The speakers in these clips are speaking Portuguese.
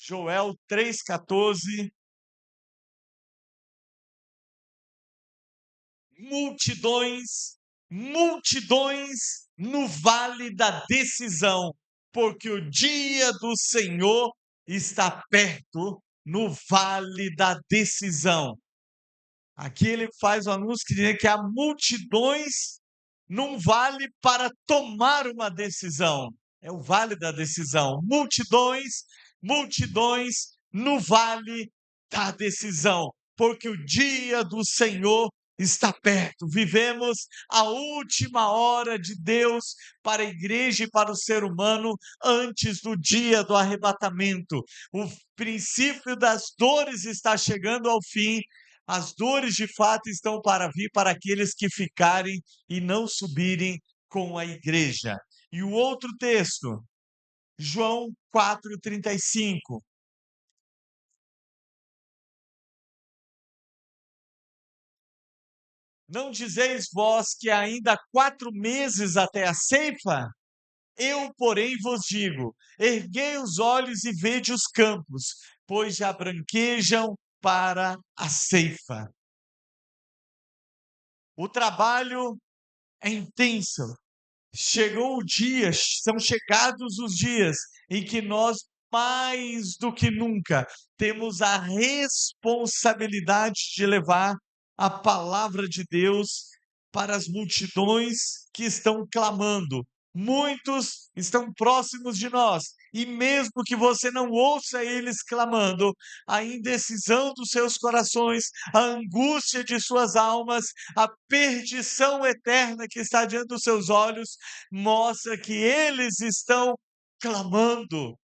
Joel 3,14. Multidões, multidões no vale da decisão, porque o dia do Senhor está perto no vale da decisão. Aqui ele faz o anúncio que diz que há multidões num vale para tomar uma decisão. É o vale da decisão. Multidões, multidões no vale da decisão, porque o dia do Senhor está perto. Vivemos a última hora de Deus para a igreja e para o ser humano antes do dia do arrebatamento. O princípio das dores está chegando ao fim. As dores de fato estão para vir para aqueles que ficarem e não subirem com a igreja. E o outro texto, João 4,35. Não dizeis vós que ainda há 4 meses até a ceifa? Eu, porém, vos digo: erguei os olhos e vede os campos, pois já branquejam para a ceifa. O trabalho é intenso. Chegou o dia, são chegados os dias em que nós, mais do que nunca, temos a responsabilidade de levar a palavra de Deus para as multidões que estão clamando. Muitos estão próximos de nós, e mesmo que você não ouça eles clamando, a indecisão dos seus corações, a angústia de suas almas, a perdição eterna que está diante dos seus olhos, mostra que eles estão clamando.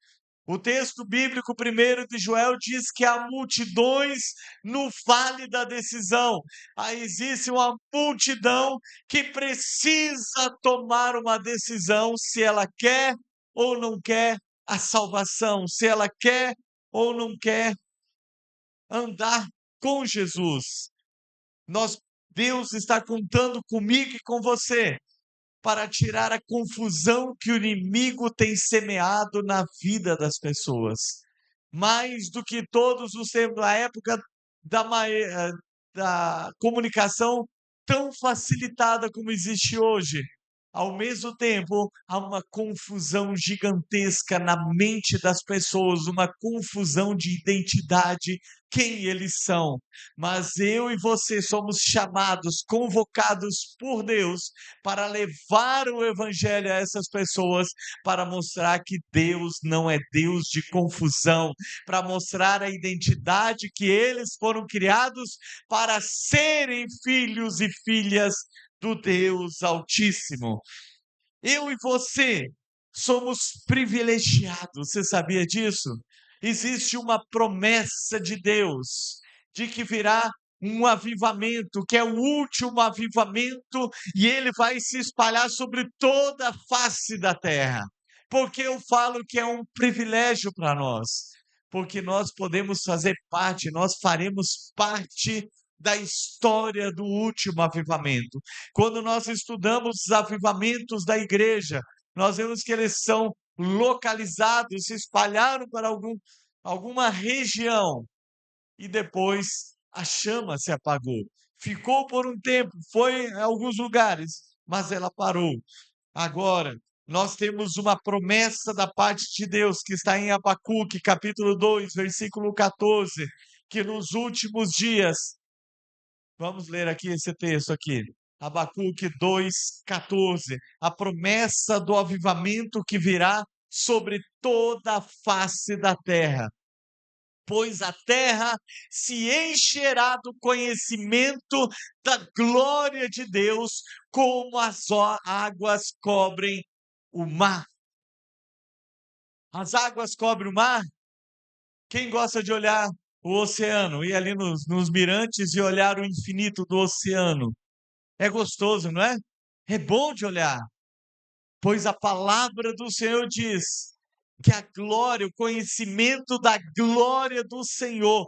O texto bíblico primeiro de Joel diz que há multidões no vale da decisão. Aí existe uma multidão que precisa tomar uma decisão se ela quer ou não quer a salvação, se ela quer ou não quer andar com Jesus. Deus está contando comigo e com você para tirar a confusão que o inimigo tem semeado na vida das pessoas. Mais do que todos os tempos, na época da comunicação tão facilitada como existe hoje, ao mesmo tempo, há uma confusão gigantesca na mente das pessoas, uma confusão de identidade, quem eles são. Mas eu e você somos chamados, convocados por Deus para levar o evangelho a essas pessoas, para mostrar que Deus não é Deus de confusão, para mostrar a identidade que eles foram criados para serem filhos e filhas do Deus Altíssimo. Eu e você somos privilegiados, você sabia disso? Existe uma promessa de Deus de que virá um avivamento, que é o último avivamento, e ele vai se espalhar sobre toda a face da terra. Porque eu falo que é um privilégio para nós, porque nós podemos fazer parte, nós faremos parte da história do último avivamento. Quando nós estudamos os avivamentos da igreja, nós vemos que eles são localizados, se espalharam para alguma região e depois a chama se apagou. Ficou por um tempo, foi em alguns lugares, mas ela parou. Agora, nós temos uma promessa da parte de Deus que está em Abacuque, capítulo 2, versículo 14, que nos últimos dias, vamos ler aqui esse texto aqui. Abacuque 2,14. A promessa do avivamento que virá sobre toda a face da terra. Pois a terra se encherá do conhecimento da glória de Deus, como as águas cobrem o mar. As águas cobrem o mar? Quem gosta de olhar o oceano, ir ali nos mirantes e olhar o infinito do oceano? É gostoso, não é? É bom de olhar, pois a palavra do Senhor diz que a glória, o conhecimento da glória do Senhor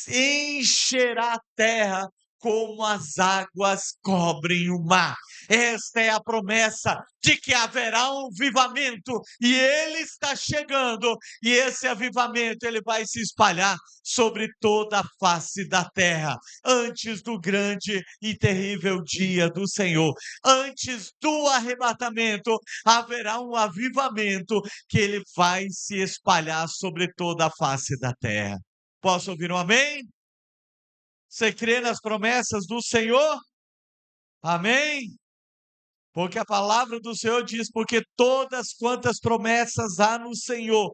encherá a terra como as águas cobrem o mar. Esta é a promessa de que haverá um avivamento e ele está chegando, e esse avivamento ele vai se espalhar sobre toda a face da terra, antes do grande e terrível dia do Senhor. Antes do arrebatamento, haverá um avivamento que ele vai se espalhar sobre toda a face da terra. Posso ouvir um amém? Você crê nas promessas do Senhor? Amém? Porque a palavra do Senhor diz: porque todas quantas promessas há no Senhor,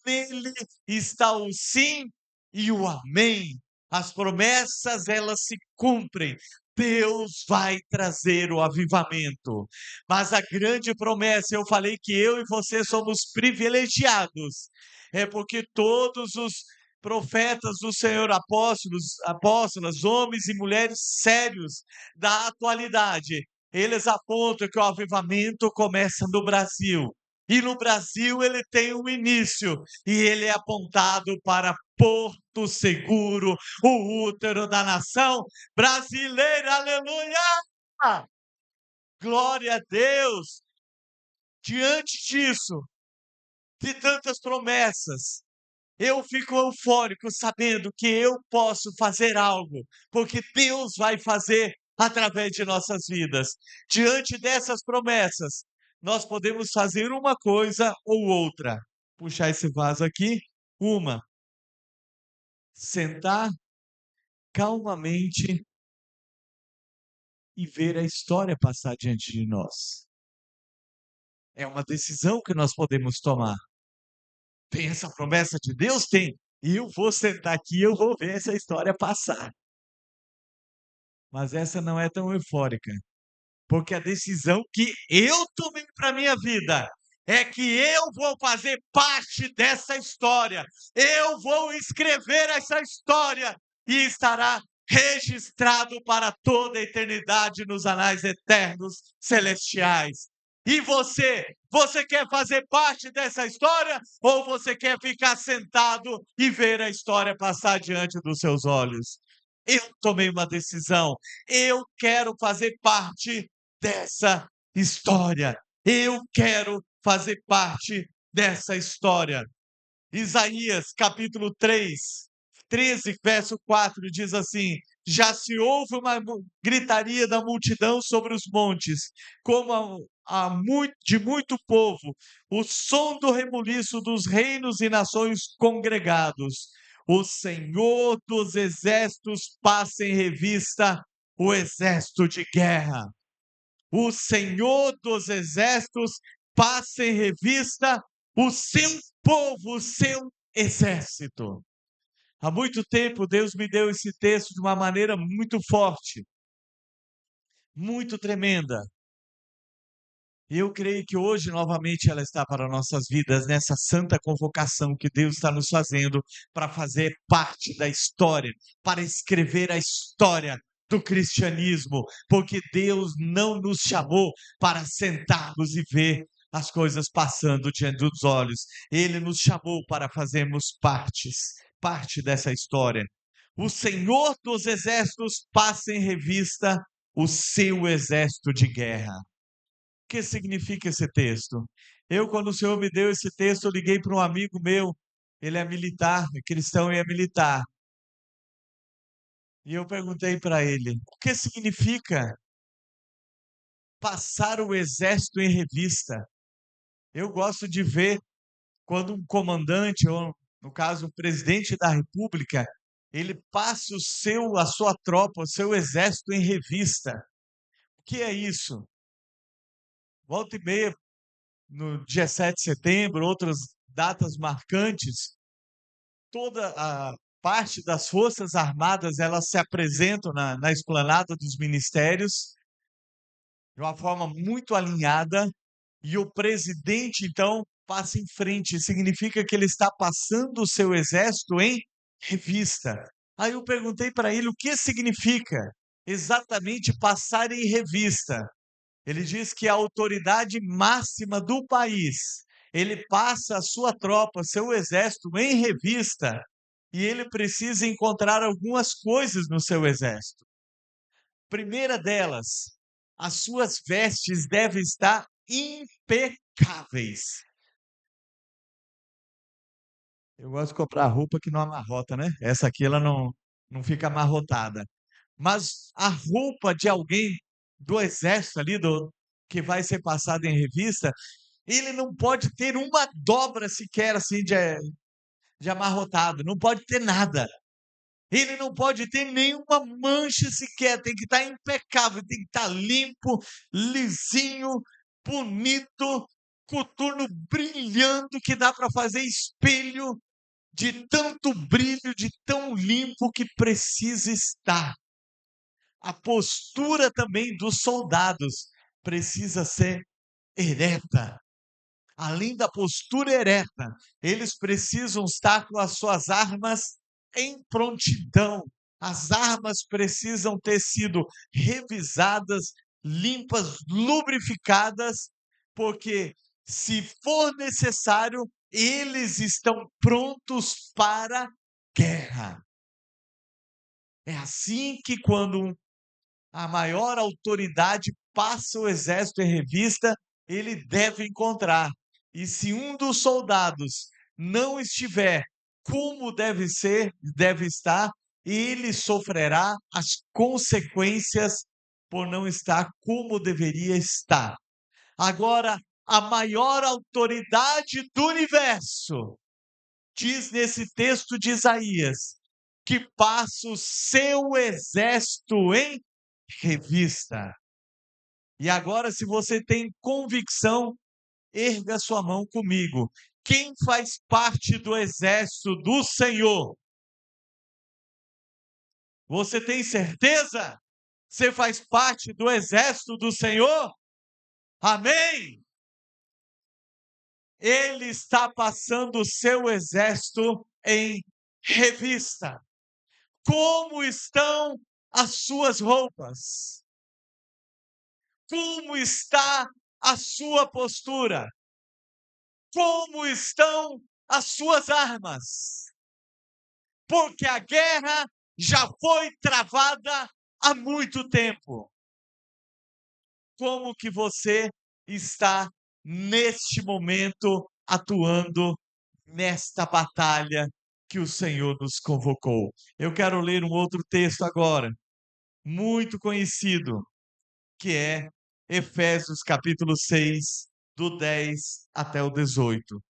nele está o sim e o amém. As promessas, elas se cumprem. Deus vai trazer o avivamento. Mas a grande promessa, eu falei que eu e você somos privilegiados. É porque todos os profetas do Senhor, apóstolas, homens e mulheres sérios da atualidade, eles apontam que o avivamento começa no Brasil. E no Brasil ele tem um início, e ele é apontado para Porto Seguro, o útero da nação brasileira. Aleluia! Glória a Deus! Diante disso, de tantas promessas, eu fico eufórico sabendo que eu posso fazer algo, porque Deus vai fazer através de nossas vidas. Diante dessas promessas, nós podemos fazer uma coisa ou outra. Puxar esse vaso aqui, uma, sentar calmamente e ver a história passar diante de nós. É uma decisão que nós podemos tomar. Tem essa promessa de Deus? Tem. E eu vou sentar aqui e eu vou ver essa história passar. Mas essa não é tão eufórica, porque a decisão que eu tomei para minha vida é que eu vou fazer parte dessa história. Eu vou escrever essa história e estará registrado para toda a eternidade nos anais eternos celestiais. E você quer fazer parte dessa história ou você quer ficar sentado e ver a história passar diante dos seus olhos? Eu tomei uma decisão. Eu quero fazer parte dessa história. Eu quero fazer parte dessa história. Isaías, capítulo 13, verso 4, diz assim: já se ouve uma gritaria da multidão sobre os montes, como de muito povo, o som do rebuliço dos reinos e nações congregados. O Senhor dos exércitos passa em revista o exército de guerra. O Senhor dos exércitos passa em revista o seu povo, o seu exército. Há muito tempo Deus me deu esse texto de uma maneira muito forte, muito tremenda. E eu creio que hoje novamente ela está para nossas vidas, nessa santa convocação que Deus está nos fazendo para fazer parte da história, para escrever a história do cristianismo, porque Deus não nos chamou para sentarmos e ver as coisas passando diante dos olhos. Ele nos chamou para fazermos parte dessa história. O Senhor dos exércitos passa em revista o seu exército de guerra. O que significa esse texto? Quando o Senhor me deu esse texto, eu liguei para um amigo meu, ele é militar, é cristão e é militar. E eu perguntei para ele, o que significa passar o exército em revista? Eu gosto de ver quando um comandante, ou no caso o presidente da República, ele passa a sua tropa, o seu exército em revista. O que é isso? Volta e meia, no dia 7 de setembro, outras datas marcantes, toda a parte das Forças Armadas, elas se apresentam na esplanada dos ministérios de uma forma muito alinhada, e o presidente, então, passa em frente, significa que ele está passando o seu exército em revista. Aí eu perguntei para ele o que significa exatamente passar em revista. Ele diz que a autoridade máxima do país, ele passa a sua tropa, seu exército em revista, e ele precisa encontrar algumas coisas no seu exército. Primeira delas, as suas vestes devem estar impecáveis. Eu gosto de comprar roupa que não amarrota, né? Essa aqui ela não fica amarrotada. Mas a roupa de alguém do exército ali, que vai ser passada em revista, ele não pode ter uma dobra sequer assim de amarrotado, não pode ter nada. Ele não pode ter nenhuma mancha sequer, tem que estar impecável, tem que estar limpo, lisinho, bonito, coturno brilhando, que dá para fazer espelho de tanto brilho, de tão limpo que precisa estar. A postura também dos soldados precisa ser ereta. Além da postura ereta, eles precisam estar com as suas armas em prontidão. As armas precisam ter sido revisadas, limpas, lubrificadas, porque, se for necessário, eles estão prontos para guerra. É assim que, quando a maior autoridade passa o exército em revista, ele deve encontrar. E se um dos soldados não estiver como deve ser, deve estar, ele sofrerá as consequências por não estar como deveria estar. Agora, a maior autoridade do universo diz nesse texto de Isaías que passa o seu exército em revista. E agora, se você tem convicção, erga sua mão comigo. Quem faz parte do exército do Senhor? Você tem certeza? Você faz parte do exército do Senhor? Amém? Ele está passando o seu exército em revista. Como estão as suas roupas? Como está a sua postura? Como estão as suas armas? Porque a guerra já foi travada há muito tempo. Como que você está neste momento atuando nesta batalha que o Senhor nos convocou? Eu quero ler um outro texto agora, muito conhecido, que é Efésios capítulo 6, do 10 até o 18.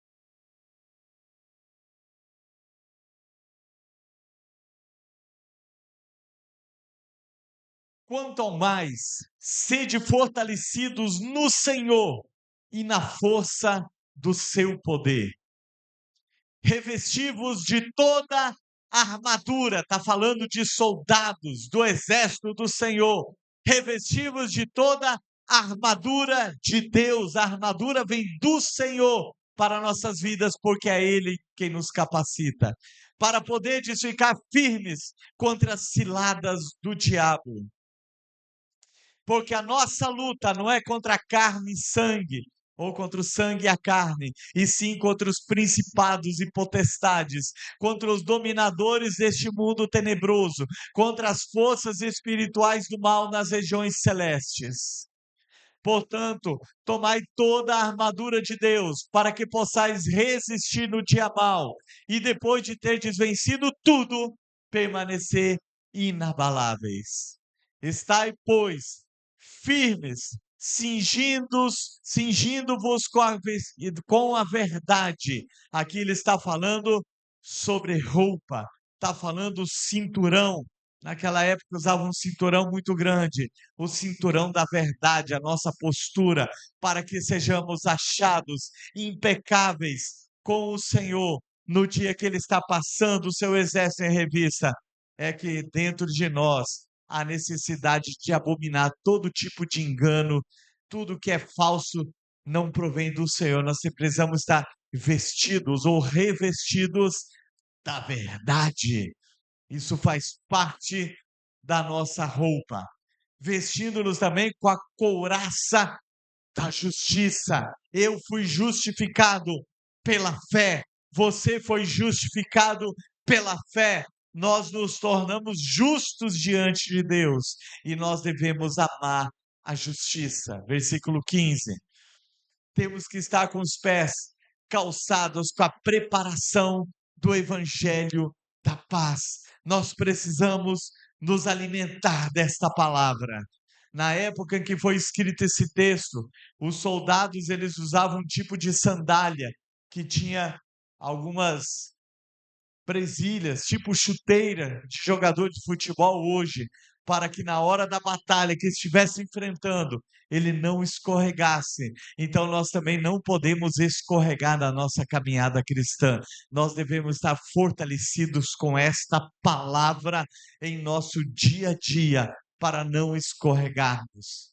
Quanto ao mais, sede fortalecidos no Senhor e na força do seu poder. Revestivos de toda a armadura, está falando de soldados do exército do Senhor. Revestivos de toda a armadura de Deus. A armadura vem do Senhor para nossas vidas, porque é Ele quem nos capacita. Para poder ficar firmes contra as ciladas do diabo. Porque a nossa luta não é contra a carne e sangue, ou contra o sangue e a carne, e sim contra os principados e potestades, contra os dominadores deste mundo tenebroso, contra as forças espirituais do mal nas regiões celestes. Portanto, tomai toda a armadura de Deus, para que possais resistir no dia mau, e depois de terdes vencido tudo, permanecer inabaláveis. Estai, pois, firmes, cingindo-vos com a verdade. Aqui ele está falando sobre roupa, está falando cinturão. Naquela época usavam um cinturão muito grande, o cinturão da verdade, a nossa postura, para que sejamos achados impecáveis com o Senhor no dia que Ele está passando o seu exército em revista. É que dentro de nós há necessidade de abominar todo tipo de engano, tudo que é falso não provém do Senhor. Nós precisamos estar vestidos ou revestidos da verdade. Isso faz parte da nossa roupa. Vestindo-nos também com a couraça da justiça. Eu fui justificado pela fé. Você foi justificado pela fé. nós nos tornamos justos diante de Deus e nós devemos amar a justiça. Versículo 15. Temos que estar com os pés calçados com a preparação do evangelho da paz. Nós precisamos nos alimentar desta palavra. Na época em que foi escrito esse texto, os soldados eles usavam um tipo de sandália que tinha algumas presilhas, tipo chuteira de jogador de futebol hoje, para que na hora da batalha que estivesse enfrentando, ele não escorregasse. Então nós também não podemos escorregar na nossa caminhada cristã. Nós devemos estar fortalecidos com esta palavra em nosso dia a dia, para não escorregarmos.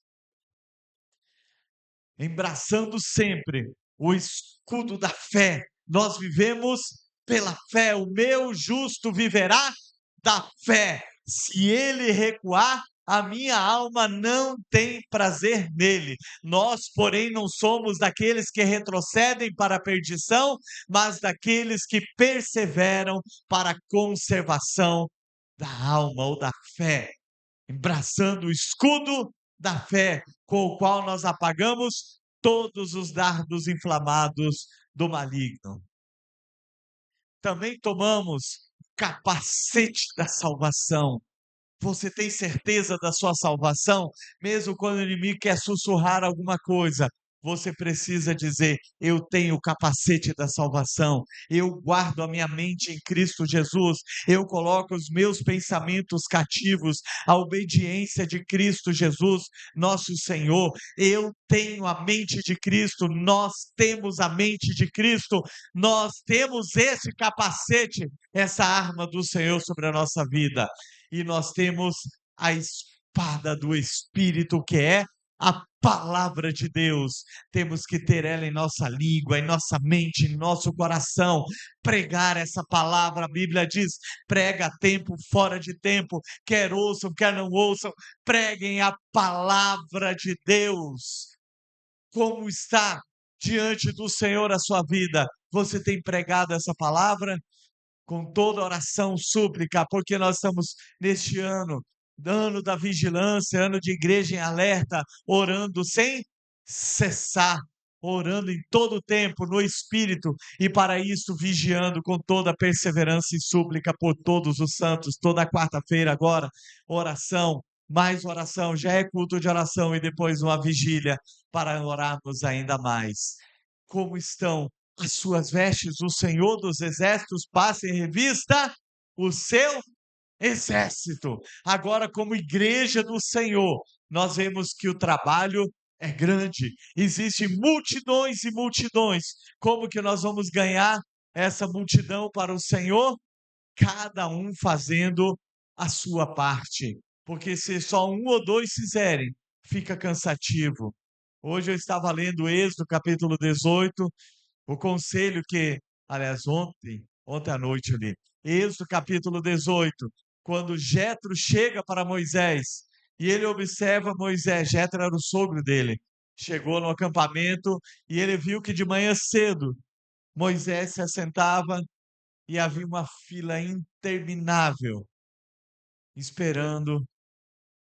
Embraçando sempre o escudo da fé. Nós vivemos pela fé. O meu justo viverá da fé. Se ele recuar, a minha alma não tem prazer nele. Nós, porém, não somos daqueles que retrocedem para a perdição, mas daqueles que perseveram para a conservação da alma ou da fé. Embraçando o escudo da fé, com o qual nós apagamos todos os dardos inflamados do maligno. Também tomamos o capacete da salvação. Você tem certeza da sua salvação? Mesmo quando o inimigo quer sussurrar alguma coisa, você precisa dizer: eu tenho o capacete da salvação, eu guardo a minha mente em Cristo Jesus, eu coloco os meus pensamentos cativos à obediência de Cristo Jesus, nosso Senhor. Eu tenho a mente de Cristo, nós temos a mente de Cristo, nós temos esse capacete, essa arma do Senhor sobre a nossa vida. E nós temos a espada do Espírito, que é a palavra de Deus. Temos que ter ela em nossa língua, em nossa mente, em nosso coração. Pregar essa palavra, a Bíblia diz: prega a tempo, fora de tempo, quer ouçam, quer não ouçam, preguem a palavra de Deus. Como está diante do Senhor a sua vida? Você tem pregado essa palavra? Com toda oração, súplica, porque nós estamos neste ano da vigilância, ano de igreja em alerta, orando sem cessar, orando em todo o tempo no Espírito, e para isso vigiando com toda perseverança e súplica por todos os santos, toda quarta-feira agora, oração, mais oração, já é culto de oração e depois uma vigília para orarmos ainda mais. Como estão as suas vestes? O Senhor dos Exércitos passa em revista o seu exército. Agora, como igreja do Senhor, nós vemos que o trabalho é grande. Existem multidões e multidões. Como que nós vamos ganhar essa multidão para o Senhor? Cada um fazendo a sua parte. Porque se só um ou dois fizerem, fica cansativo. Hoje eu estava lendo Êxodo, capítulo 18, o conselho que, aliás, ontem à noite eu li, Êxodo capítulo 18, quando Jetro chega para Moisés, e ele observa Moisés, Jetro era o sogro dele, chegou no acampamento, e ele viu que de manhã cedo, Moisés se assentava, e havia uma fila interminável, esperando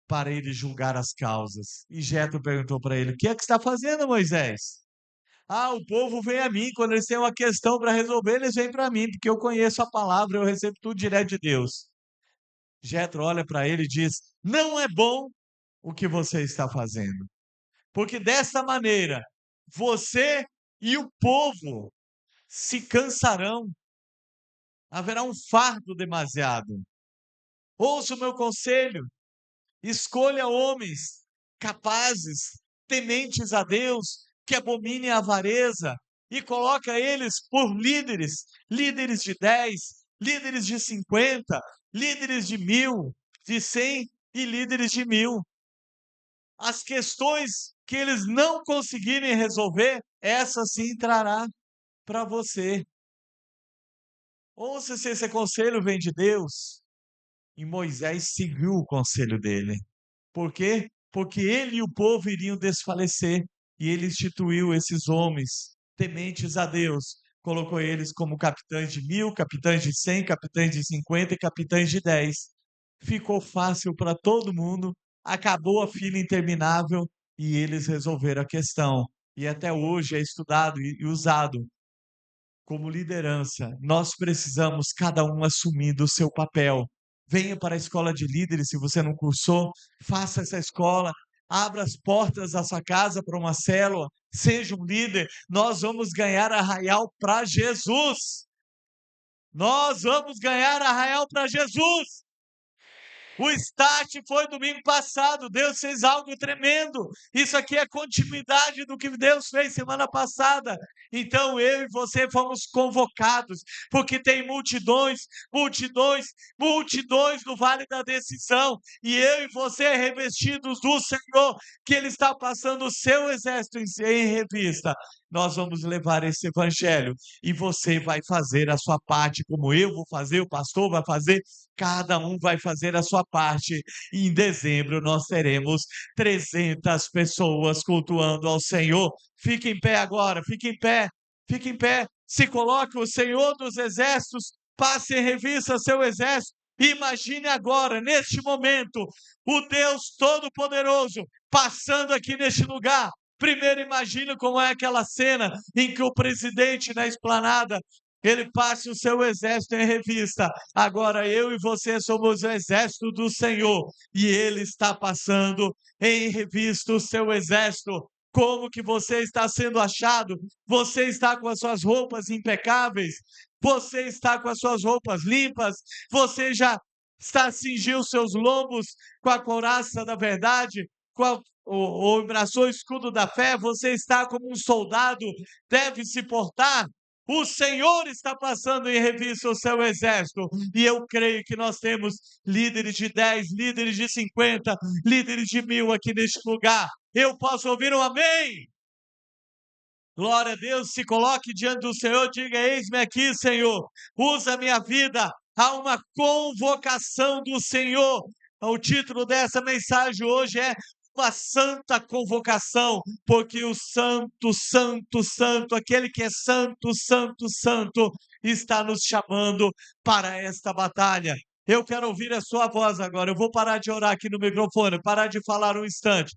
para ele julgar as causas. E Jetro perguntou para ele: o que é que está fazendo, Moisés? Ah, o povo vem a mim, quando eles têm uma questão para resolver, eles vêm para mim, porque eu conheço a palavra, eu recebo tudo direto de Deus. Jetro olha para ele e diz: não é bom o que você está fazendo, porque dessa maneira você e o povo se cansarão, haverá um fardo demasiado. Ouça o meu conselho, escolha homens capazes, tementes a Deus, que abominem a avareza, e coloca eles por líderes, líderes de 10, líderes de 50, líderes de 1.000, de 100 e líderes de 1.000. As questões que eles não conseguirem resolver, essa sim trará para você. Ouça se esse conselho vem de Deus. E Moisés seguiu o conselho dele. Por quê? Porque ele e o povo iriam desfalecer, e ele instituiu esses homens tementes a Deus colocou eles como capitães de 1.000, capitães de 100, capitães de 50 e capitães de 10. Ficou fácil para todo mundo, acabou a fila interminável e eles resolveram a questão. E até hoje é estudado e usado como liderança. Nós precisamos cada um assumindo o seu papel. Venha para a escola de líderes, se você não cursou, faça essa escola, abra as portas da sua casa para uma célula, seja um líder. Nós vamos ganhar Arraial para Jesus. Nós vamos ganhar Arraial para Jesus. O start foi domingo passado. Deus fez algo tremendo. Isso aqui é continuidade do que Deus fez semana passada. Então eu e você fomos convocados, porque tem multidões, multidões, multidões no Vale da Decisão. E eu e você revestidos do Senhor, que Ele está passando o seu exército em revista. Nós vamos levar esse evangelho e você vai fazer a sua parte, como eu vou fazer, o pastor vai fazer, cada um vai fazer a sua parte. E em dezembro nós teremos 300 pessoas cultuando ao Senhor. Fique em pé agora, fique em pé, fique em pé. Se coloque o Senhor dos Exércitos, passe em revista seu exército. Imagine agora, neste momento, o Deus Todo-Poderoso passando aqui neste lugar. Primeiro, imagine como é aquela cena em que o presidente na esplanada ele passa o seu exército em revista. Agora eu e você somos o exército do Senhor e Ele está passando em revista o seu exército. Como que você está sendo achado? Você está com as suas roupas impecáveis? Você está com as suas roupas limpas? Você já está cingindo os seus lombos com a couraça da verdade? Com a ou abraçou o escudo da fé? Você está como um soldado deve se portar? O Senhor está passando em revista o seu exército. E eu creio que nós temos líderes de 10, líderes de 50, líderes de 1.000 aqui neste lugar. Eu posso ouvir um amém? Glória a Deus, se coloque diante do Senhor, diga: eis-me aqui, Senhor, usa a minha vida. Há uma convocação do Senhor. O título dessa mensagem hoje é uma santa convocação, porque o santo, santo, santo, aquele que é santo, santo, santo, está nos chamando para esta batalha. Eu quero ouvir a sua voz agora. Eu vou parar de orar aqui no microfone, parar de falar um instante.